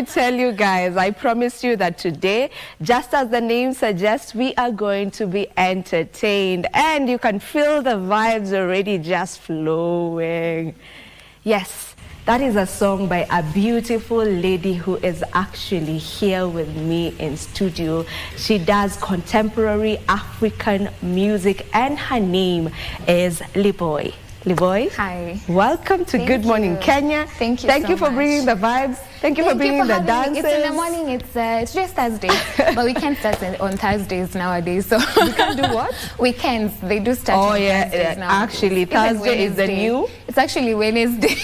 me tell you guys, I promise you that today, just as the name suggests, we are going to be entertained. And you can feel the vibes already just flowing. Yes, that is a song by a beautiful lady who is actually here with me in studio. She does contemporary African music and her name is Liboi. Liboi, hi. Welcome to Good Morning Kenya. Thank you. Thank so you for much. bringing the vibes. Thank you for bringing the dances. It's in the morning. It's just Thursday, but we can't start on Thursdays nowadays. So we can do what? Weekends. They do start. Oh on yeah, Thursdays now. actually Thursday is the new. It's actually Wednesday.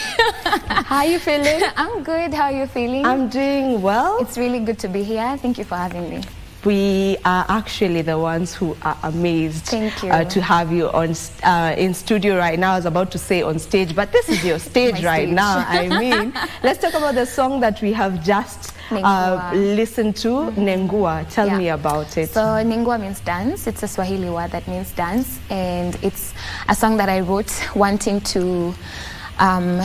How are you feeling? I'm good. How are you feeling? I'm doing well. It's really good to be here. Thank you for having me. We are actually the ones who are amazed to have you on in studio right now. I was about to say on stage, but this is your stage right now. I mean, let's talk about the song that we have just listened to, Nengua. Tell me about it. So Nengua means dance. It's a Swahili word that means dance, and it's a song that I wrote wanting to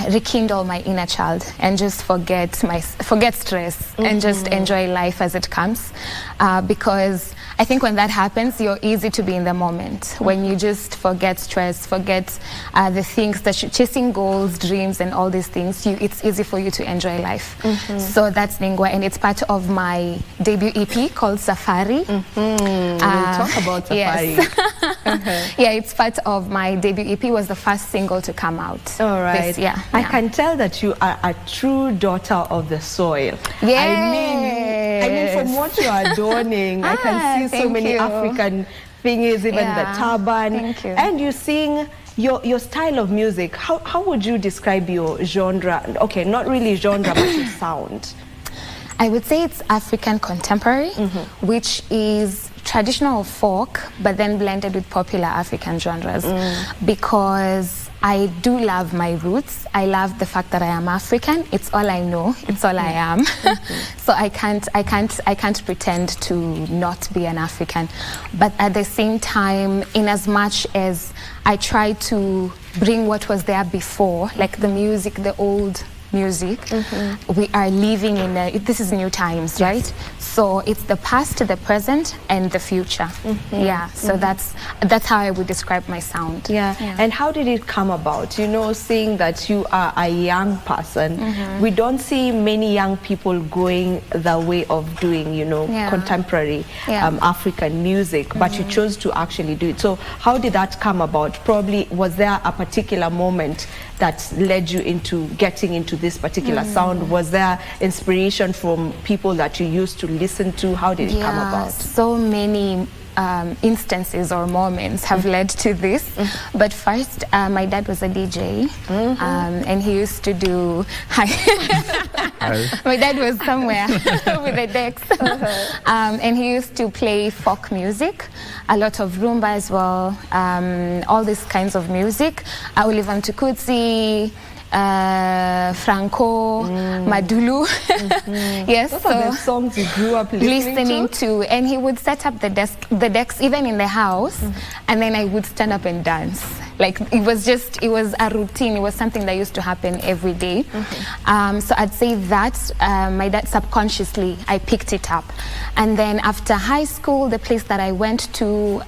rekindle my inner child and just forget stress and just enjoy life as it comes, because I think when that happens, you're easy to be in the moment. When you just forget stress, forget the things that you're chasing, goals, dreams, and all these things, it's easy for you to enjoy life. So that's Nengua, and it's part of my debut EP called Safari. We'll talk about Safari. Yes. Yeah, it's part of my debut EP. Was the first single to come out. All right. I can tell that you are a true daughter of the soil. Yeah. I mean, from what you are donning, I can see so many African things, even the turban. Thank you. And you sing your style of music. How would you describe your genre? Okay, not really genre, but your sound. I would say it's African contemporary, which is traditional folk, but then blended with popular African genres, because I do love my roots. I love the fact that I am African. It's all I know. It's all I am. So I can't pretend to not be an African. But at the same time, in as much as I try to bring what was there before, like the music, the old music, we are living in this is new times, right? So it's the past, the present, and the future. So that's how I would describe my sound. And how did it come about? You know, seeing that you are a young person, we don't see many young people going the way of doing, you know, contemporary African music, but you chose to actually do it. So how did that come about? Probably was there a particular moment that led you into getting into this particular sound? Was there inspiration from people that you used to listen to? How did it come about? So many instances or moments have led to this. But first, my dad was a DJ, and he used to do my dad was somewhere with the decks, and he used to play folk music, a lot of rumba as well, all these kinds of music, Oliver Mtukudzi, Franco, Madulu. Yes, those are the songs you grew up listening to. And he would set up the decks even in the house, and then I would stand up and dance. Like it was a routine. It was something that used to happen every day. So I'd say that my dad, subconsciously, I picked it up. And then after high school, the place that I went to,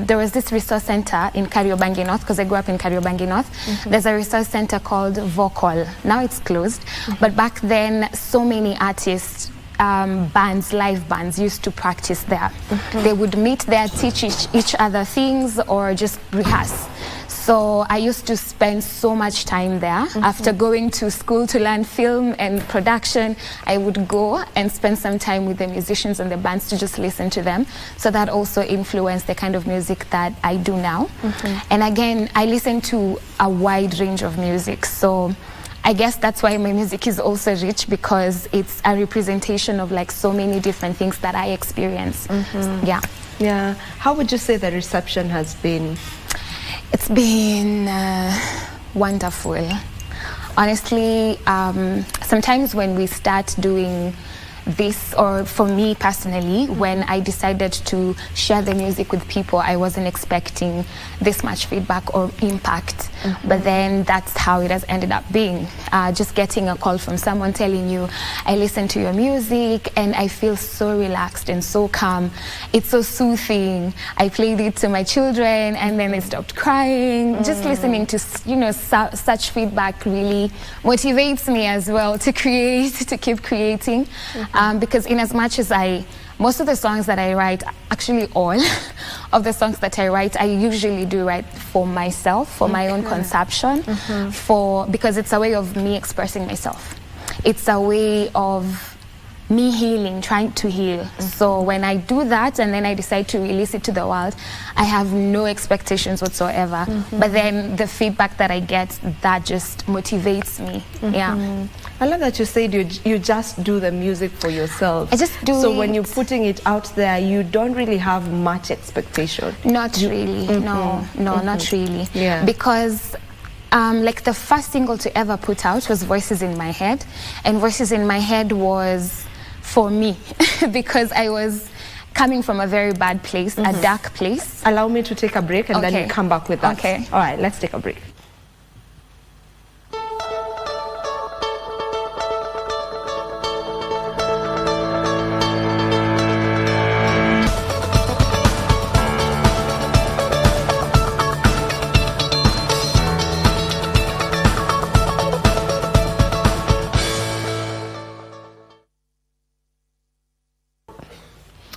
there was this resource center in Kariobangi North, because I grew up in Kariobangi North. There's a resource center called Vocal. Now it's closed, but back then so many artists, live bands used to practice there. They would meet there, teach each other things, or just rehearse. So I used to spend so much time there. After going to school to learn film and production, I would go and spend some time with the musicians and the bands to just listen to them. So that also influenced the kind of music that I do now. And again, I listen to a wide range of music. So I guess that's why my music is also rich, because it's a representation of like so many different things that I experience. Yeah. How would you say the reception has been? It's been wonderful. Honestly, sometimes when we start doing this, or for me personally, when I decided to share the music with people, I wasn't expecting this much feedback or impact. But then that's how it has ended up being. Just getting a call from someone telling you, I listen to your music and I feel so relaxed and so calm. It's so soothing. I played it to my children and then they stopped crying. Just listening to, you know, such feedback really motivates me as well to create, to keep creating. Because in as much as most of the songs that I write, actually all of the songs that I write, I usually do write for myself, for my own consumption, because it's a way of me expressing myself. It's a way of me healing, trying to heal. So when I do that and then I decide to release it to the world, I have no expectations whatsoever. But then the feedback that I get, that just motivates me. Yeah. I love that you said you just do the music for yourself. I just do it. So when you're putting it out there, you don't really have much expectation. Not really. No, not really. Yeah. Because like the first single to ever put out was Voices in My Head, and Voices in My Head was for me because I was coming from a very bad place, a dark place. Allow me to take a break and then you come back with that. Okay. All right, let's take a break.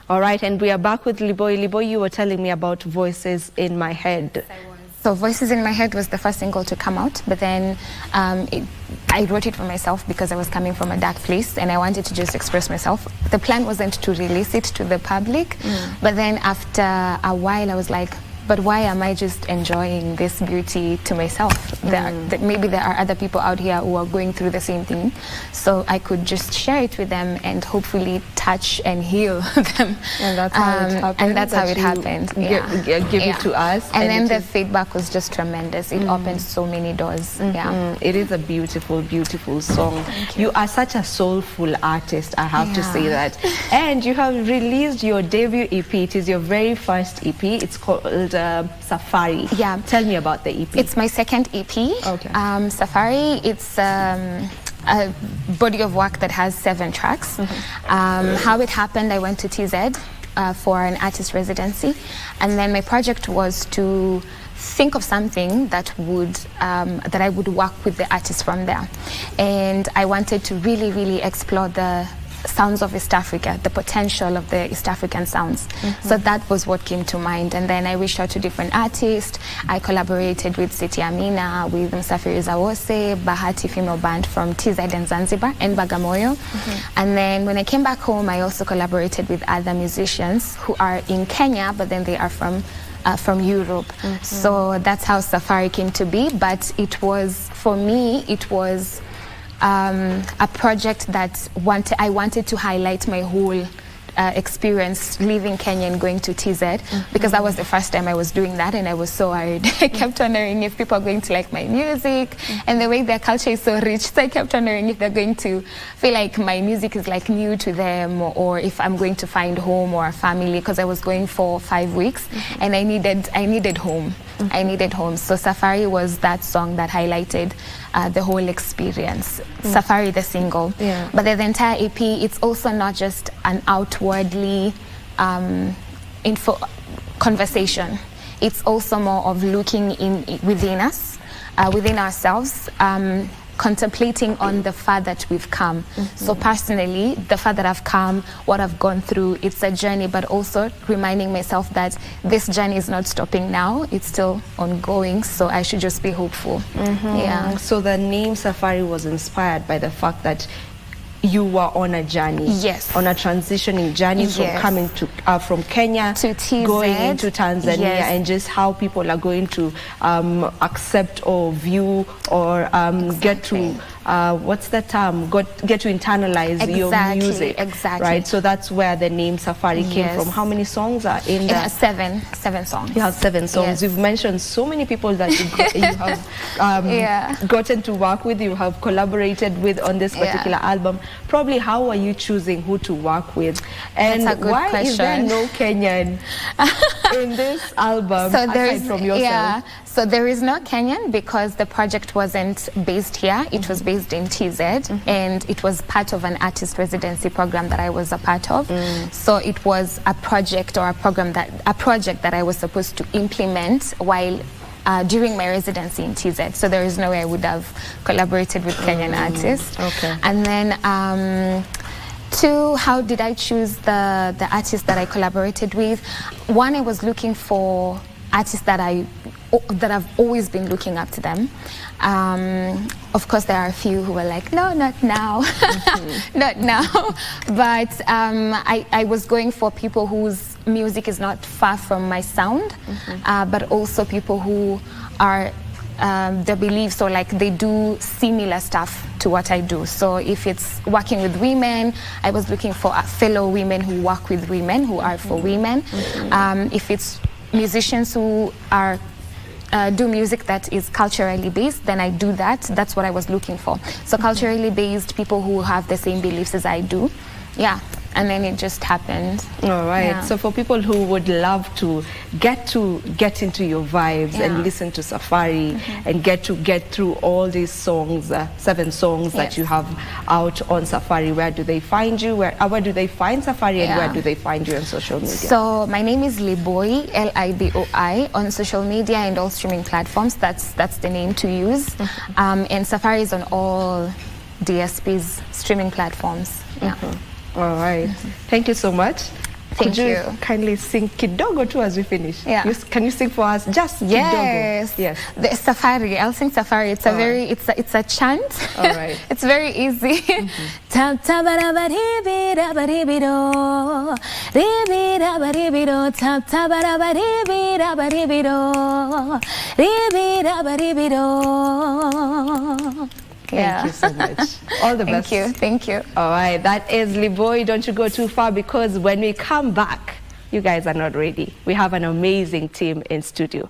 All right, and we are back with Liboi. Liboi, you were telling me about Voices in My Head. So Voices in My Head was the first single to come out, but then I wrote it for myself because I was coming from a dark place and I wanted to just express myself. The plan wasn't to release it to the public, but then after a while I was like, but why am I just enjoying this beauty to myself? Maybe there are other people out here who are going through the same thing, so I could just share it with them and hopefully touch and heal them. And that's how it happened. And that's how it happened. Give it to us. And then the feedback was just tremendous. It opened so many doors. Yeah. It is a beautiful, beautiful song. You are such a soulful artist, I have to say that. And you have released your debut EP. It is your very first EP. It's called Safari. Yeah. Tell me about the EP. It's my second EP. Okay. Safari, it's a body of work that has 7 tracks. How it happened, I went to TZ for an artist residency, and then my project was to think of something that I would work with the artists from there, and I wanted to really, really explore the sounds of East Africa, the potential of the East African sounds. So that was what came to mind. And then I reached out to different artists. I collaborated with Siti Amina, with Msafiri Zawose, Bahati Female Band from TZ and Zanzibar, and Bagamoyo. And then when I came back home, I also collaborated with other musicians who are in Kenya, but then they are from Europe. So that's how Safari came to be. But it was, for me, it was a project that I wanted to highlight my whole experience leaving Kenya and going to TZ, because that was the first time I was doing that, and I was so worried. I kept wondering if people are going to like my music, and the way their culture is so rich, so I kept wondering if they're going to feel like my music is like new to them, or if I'm going to find home or a family, because I was going for 5 weeks and I needed home. I needed home. So Safari was that song that highlighted the whole experience. Safari, the single. But the entire EP, it's also not just an outwardly conversation. It's also more of looking within us, within ourselves, contemplating on the far that we've come. So personally, the far that I've come, what I've gone through, it's a journey, but also reminding myself that this journey is not stopping now, it's still ongoing, so I should just be hopeful. Yeah. So the name Safari was inspired by the fact that you were on a journey, on a transitioning journey from coming to from Kenya to TZ, going into Tanzania, and just how people are going to accept or view or get to what's the term? Get to internalize your music. Exactly. Right. So that's where the name Safari came from. How many songs are in there? Seven songs. You have 7 songs. Yes. You've mentioned so many people that you have gotten to work with, you have collaborated with on this particular album. Probably how are you choosing who to work with? And that's a good why question. Is there no Kenyan in this album aside from yourself? So there is no Kenyan because the project wasn't based here. It was based in TZ, and it was part of an artist residency program that I was a part of. So it was a project or a project that I was supposed to implement while during my residency in TZ. So there is no way I would have collaborated with Kenyan artists. Okay. And then two, how did I choose the artists that I collaborated with? One, I was looking for artists that I've always been looking up to them. Of course, there are a few who were like, no, not now, not now. But I was going for people whose music is not far from my sound, but also people who are their beliefs, or like they do similar stuff to what I do. So if it's working with women, I was looking for fellow women who work with women, who are for women. If it's musicians who are do music that is culturally based, then I do that. That's what I was looking for. So culturally based people who have the same beliefs as I do. Yeah. And then it just happened. All right. Yeah. So for people who would love to get into your vibes and listen to Safari and get through all these songs, 7 songs that you have out on Safari, where do they find you? Where do they find Safari, and where do they find you on social media? So my name is Liboi, Liboi, on social media and all streaming platforms. That's the name to use. And Safari is on all DSP's streaming platforms. Yeah. All right. Thank you so much. Thank you. Kindly sing kidogo too as we finish? Yeah. Can you sing for us? Just kidogo. Yes. The Safari. I'll sing Safari. It's it's a chant. All right. It's very easy. Thank you so much. All the best. Thank you. All right, that is Liboi. Don't you go too far, because when we come back, you guys are not ready. We have an amazing team in studio.